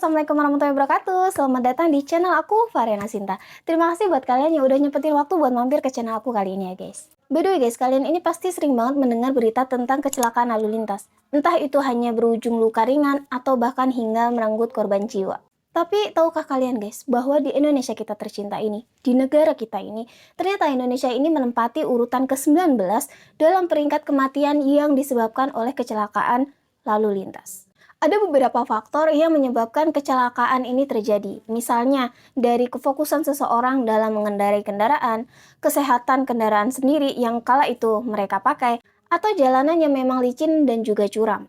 Assalamualaikum warahmatullahi wabarakatuh. Selamat datang di channel aku, Variana Sinta. Terima kasih buat kalian yang udah nyempetin waktu buat mampir ke channel aku kali ini ya guys. By the way guys, kalian ini pasti sering banget mendengar berita tentang kecelakaan lalu lintas. Entah itu hanya berujung luka ringan atau bahkan hingga merenggut korban jiwa. Tapi tahukah kalian guys, bahwa di Indonesia kita tercinta ini, di negara kita ini, ternyata Indonesia ini menempati urutan ke-19 dalam peringkat kematian yang disebabkan oleh kecelakaan lalu lintas. Ada beberapa faktor yang menyebabkan kecelakaan ini terjadi. Misalnya, dari kefokusan seseorang dalam mengendarai kendaraan, kesehatan kendaraan sendiri yang kala itu mereka pakai, atau jalanan yang memang licin dan juga curam.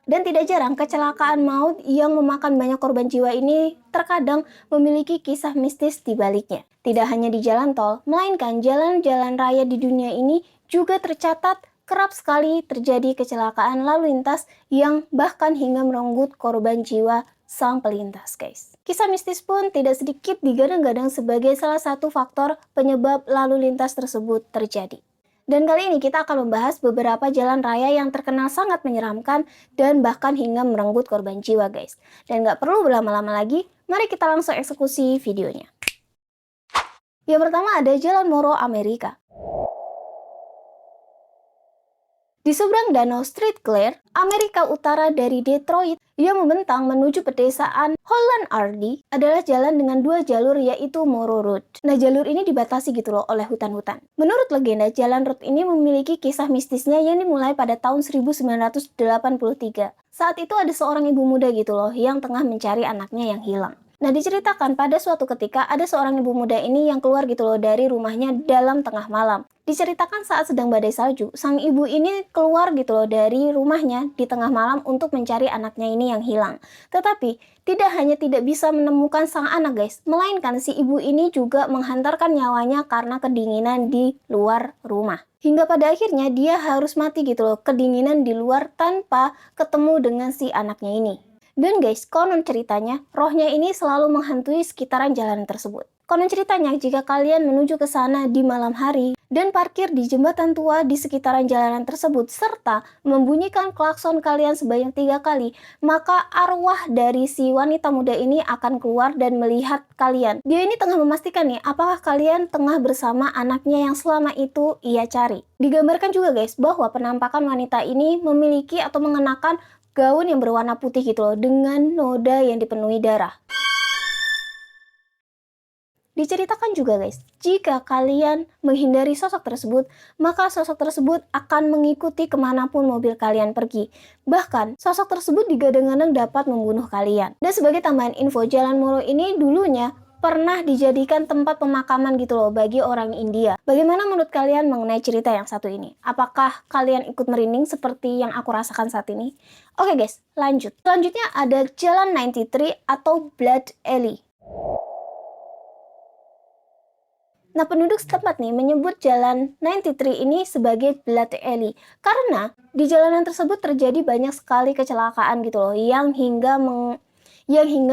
Dan tidak jarang kecelakaan maut yang memakan banyak korban jiwa ini terkadang memiliki kisah mistis di baliknya. Tidak hanya di jalan tol, melainkan jalan-jalan raya di dunia ini juga tercatat kerap sekali terjadi kecelakaan lalu lintas yang bahkan hingga merenggut korban jiwa sang pelintas guys. Kisah mistis pun tidak sedikit digadang-gadang sebagai salah satu faktor penyebab lalu lintas tersebut terjadi. Dan kali ini kita akan membahas beberapa jalan raya yang terkenal sangat menyeramkan dan bahkan hingga merenggut korban jiwa guys. Dan gak perlu berlama-lama lagi, mari kita langsung eksekusi videonya. Yang pertama ada Jalan Moro Amerika. Di seberang danau Street Glare, Amerika Utara dari Detroit yang membentang menuju pedesaan Holland Ardy adalah jalan dengan dua jalur yaitu Moro Road. Nah, jalur ini dibatasi gitu loh oleh hutan-hutan. Menurut legenda, jalan road ini memiliki kisah mistisnya yang dimulai pada tahun 1983. Saat itu ada seorang ibu muda gitu loh yang tengah mencari anaknya yang hilang. Nah, diceritakan pada suatu ketika ada seorang ibu muda ini yang keluar gitu loh dari rumahnya dalam tengah malam. Diceritakan saat sedang badai salju, sang ibu ini keluar gitu loh dari rumahnya di tengah malam untuk mencari anaknya ini yang hilang. Tetapi, tidak hanya tidak bisa menemukan sang anak guys, melainkan si ibu ini juga menghantarkan nyawanya karena kedinginan di luar rumah. Hingga pada akhirnya dia harus mati gitu loh, kedinginan di luar tanpa ketemu dengan si anaknya ini. Dan guys, konon ceritanya, rohnya ini selalu menghantui sekitaran jalan tersebut. Konon ceritanya, jika kalian menuju ke sana di malam hari dan parkir di jembatan tua di sekitaran jalanan tersebut, serta membunyikan klakson kalian sebanyak 3 kali, maka arwah dari si wanita muda ini akan keluar dan melihat kalian. Dia ini tengah memastikan nih, apakah kalian tengah bersama anaknya yang selama itu ia cari. Digambarkan juga guys, bahwa penampakan wanita ini memiliki atau mengenakan gaun yang berwarna putih gitu loh, dengan noda yang dipenuhi darah. Diceritakan juga guys, jika kalian menghindari sosok tersebut, maka sosok tersebut akan mengikuti kemanapun mobil kalian pergi. Bahkan, sosok tersebut digadang-gadang dapat membunuh kalian. Dan sebagai tambahan info, Jalan Moro ini dulunya pernah dijadikan tempat pemakaman gitu loh bagi orang India. Bagaimana menurut kalian mengenai cerita yang satu ini? Apakah kalian ikut merinding seperti yang aku rasakan saat ini? Oke guys, lanjut. Selanjutnya ada Jalan 93 atau Blood Alley. Nah, penduduk setempat nih menyebut jalan 93 ini sebagai Blood Alley karena di jalanan tersebut terjadi banyak sekali kecelakaan gitu loh yang hingga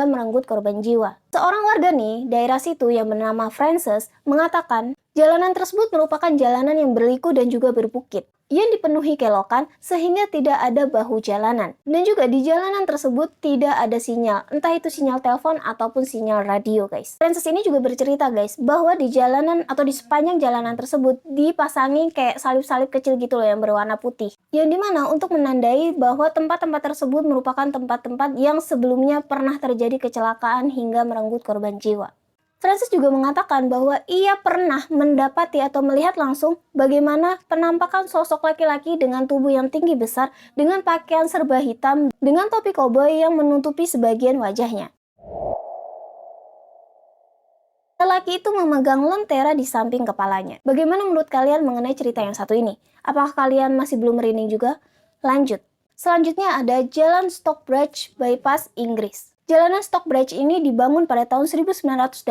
merenggut korban jiwa. Seorang warga nih daerah situ yang bernama Frances mengatakan jalanan tersebut merupakan jalanan yang berliku dan juga berbukit yang dipenuhi kelokan sehingga tidak ada bahu jalanan. Dan juga di jalanan tersebut tidak ada sinyal, entah itu sinyal telepon ataupun sinyal radio guys. Frances ini juga bercerita guys, bahwa di jalanan atau di sepanjang jalanan tersebut dipasangi kayak salib-salib kecil gitu loh yang berwarna putih. Yang dimana untuk menandai bahwa tempat-tempat tersebut merupakan tempat-tempat yang sebelumnya pernah terjadi kecelakaan hingga merenggut korban jiwa. Frances juga mengatakan bahwa ia pernah mendapati atau melihat langsung bagaimana penampakan sosok laki-laki dengan tubuh yang tinggi besar dengan pakaian serba hitam dengan topi koboi yang menutupi sebagian wajahnya. Lelaki itu memegang lentera di samping kepalanya. Bagaimana menurut kalian mengenai cerita yang satu ini? Apakah kalian masih belum merinding juga? Lanjut. Selanjutnya ada Jalan Stockbridge Bypass Inggris. Jalanan Stockbridge ini dibangun pada tahun 1989.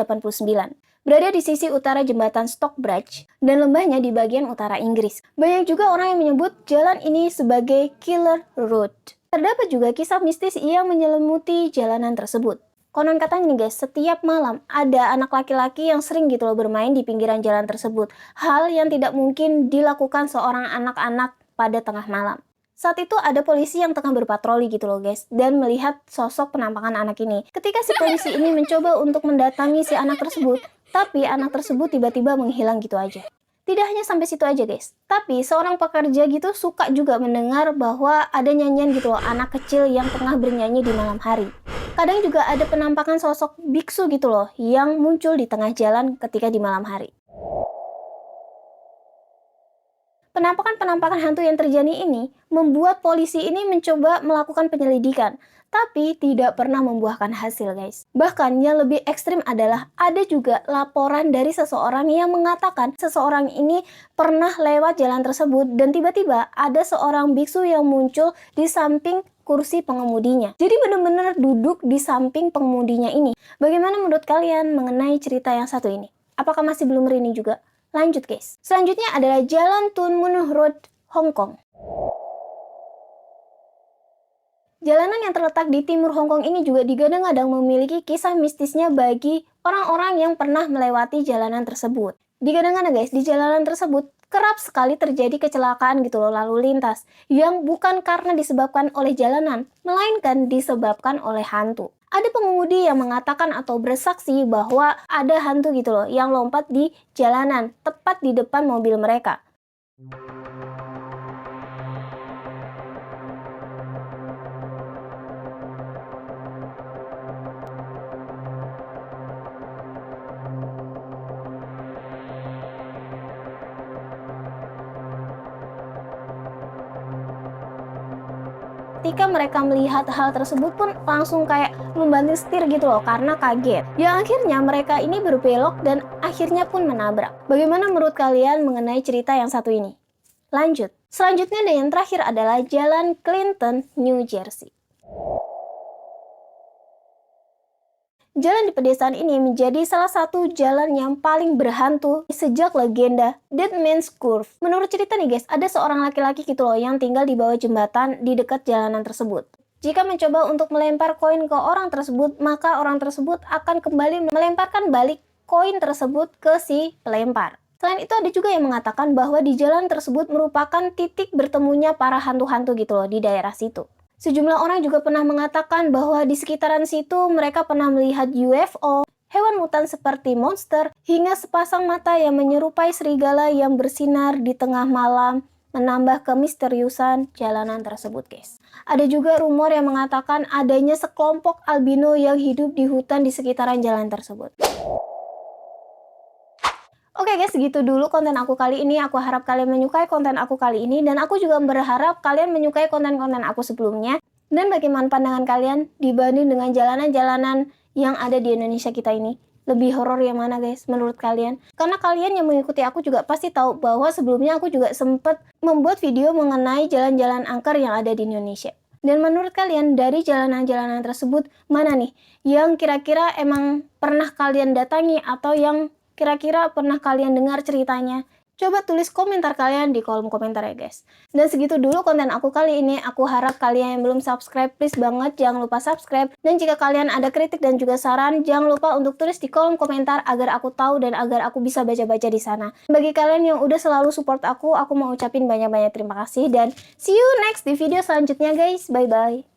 Berada di sisi utara jembatan Stockbridge dan lembahnya di bagian utara Inggris. Banyak juga orang yang menyebut jalan ini sebagai Killer Road. Terdapat juga kisah mistis yang menyelimuti jalanan tersebut. Konon katanya nih guys, setiap malam ada anak laki-laki yang sering gitu loh bermain di pinggiran jalan tersebut. Hal yang tidak mungkin dilakukan seorang anak-anak pada tengah malam. Saat itu ada polisi yang tengah berpatroli gitu loh guys, dan melihat sosok penampakan anak ini. Ketika si polisi ini mencoba untuk mendatangi si anak tersebut, tapi anak tersebut tiba-tiba menghilang gitu aja. Tidak hanya sampai situ aja guys, tapi seorang pekerja gitu suka juga mendengar bahwa ada nyanyian gitu loh, anak kecil yang tengah bernyanyi di malam hari. Kadang juga ada penampakan sosok biksu gitu loh, yang muncul di tengah jalan ketika di malam hari. Penampakan-penampakan hantu yang terjadi ini membuat polisi ini mencoba melakukan penyelidikan, tapi tidak pernah membuahkan hasil guys. Bahkan yang lebih ekstrim adalah ada juga laporan dari seseorang yang mengatakan seseorang ini pernah lewat jalan tersebut dan tiba-tiba ada seorang biksu yang muncul di samping kursi pengemudinya. Jadi benar-benar duduk di samping pengemudinya ini. Bagaimana menurut kalian mengenai cerita yang satu ini? Apakah masih belum merinding juga? Lanjut guys. Selanjutnya adalah Jalan Tun Mun Road, Hong Kong. Jalanan yang terletak di timur Hong Kong ini juga digadang-gadang memiliki kisah mistisnya bagi orang-orang yang pernah melewati jalanan tersebut. Digadang-gadang guys, di jalanan tersebut kerap sekali terjadi kecelakaan gitu loh, lalu lintas yang bukan karena disebabkan oleh jalanan, melainkan disebabkan oleh hantu. Ada pengemudi yang mengatakan atau bersaksi bahwa ada hantu gitu loh yang lompat di jalanan tepat di depan mobil mereka. Ketika mereka melihat hal tersebut pun langsung kayak membanting setir gitu loh karena kaget. Yang akhirnya mereka ini berbelok dan akhirnya pun menabrak. Bagaimana menurut kalian mengenai cerita yang satu ini? Lanjut. Selanjutnya dan yang terakhir adalah Jalan Clinton, New Jersey. Jalan di pedesaan ini menjadi salah satu jalan yang paling berhantu sejak legenda Dead Man's Curve. Menurut cerita nih guys, ada seorang laki-laki gitu loh yang tinggal di bawah jembatan di dekat jalanan tersebut. Jika mencoba untuk melempar koin ke orang tersebut, maka orang tersebut akan kembali melemparkan balik koin tersebut ke si pelempar. Selain itu ada juga yang mengatakan bahwa di jalan tersebut merupakan titik bertemunya para hantu-hantu gitu loh di daerah situ. Sejumlah orang juga pernah mengatakan bahwa di sekitaran situ mereka pernah melihat UFO, hewan mutan seperti monster, hingga sepasang mata yang menyerupai serigala yang bersinar di tengah malam, menambah kemisteriusan jalanan tersebut guys. Ada juga rumor yang mengatakan adanya sekelompok albino yang hidup di hutan di sekitaran jalan tersebut. Oke guys, segitu dulu konten aku kali ini. Aku harap kalian menyukai konten aku kali ini. Dan aku juga berharap kalian menyukai konten-konten aku sebelumnya. Dan bagaimana pandangan kalian dibanding dengan jalanan-jalanan yang ada di Indonesia kita ini? Lebih horor yang mana guys menurut kalian? Karena kalian yang mengikuti aku juga pasti tahu bahwa sebelumnya aku juga sempat membuat video mengenai jalan-jalan angker yang ada di Indonesia. Dan menurut kalian dari jalanan-jalanan tersebut mana nih yang kira-kira emang pernah kalian datangi atau yang kira-kira pernah kalian dengar ceritanya? Coba tulis komentar kalian di kolom komentar ya guys. Dan segitu dulu konten aku kali ini. Aku harap kalian yang belum subscribe, please banget jangan lupa subscribe. Dan jika kalian ada kritik dan juga saran, jangan lupa untuk tulis di kolom komentar agar aku tahu dan agar aku bisa baca-baca di sana. Bagi kalian yang udah selalu support aku mau ucapin banyak-banyak terima kasih. Dan see you next di video selanjutnya guys. Bye-bye.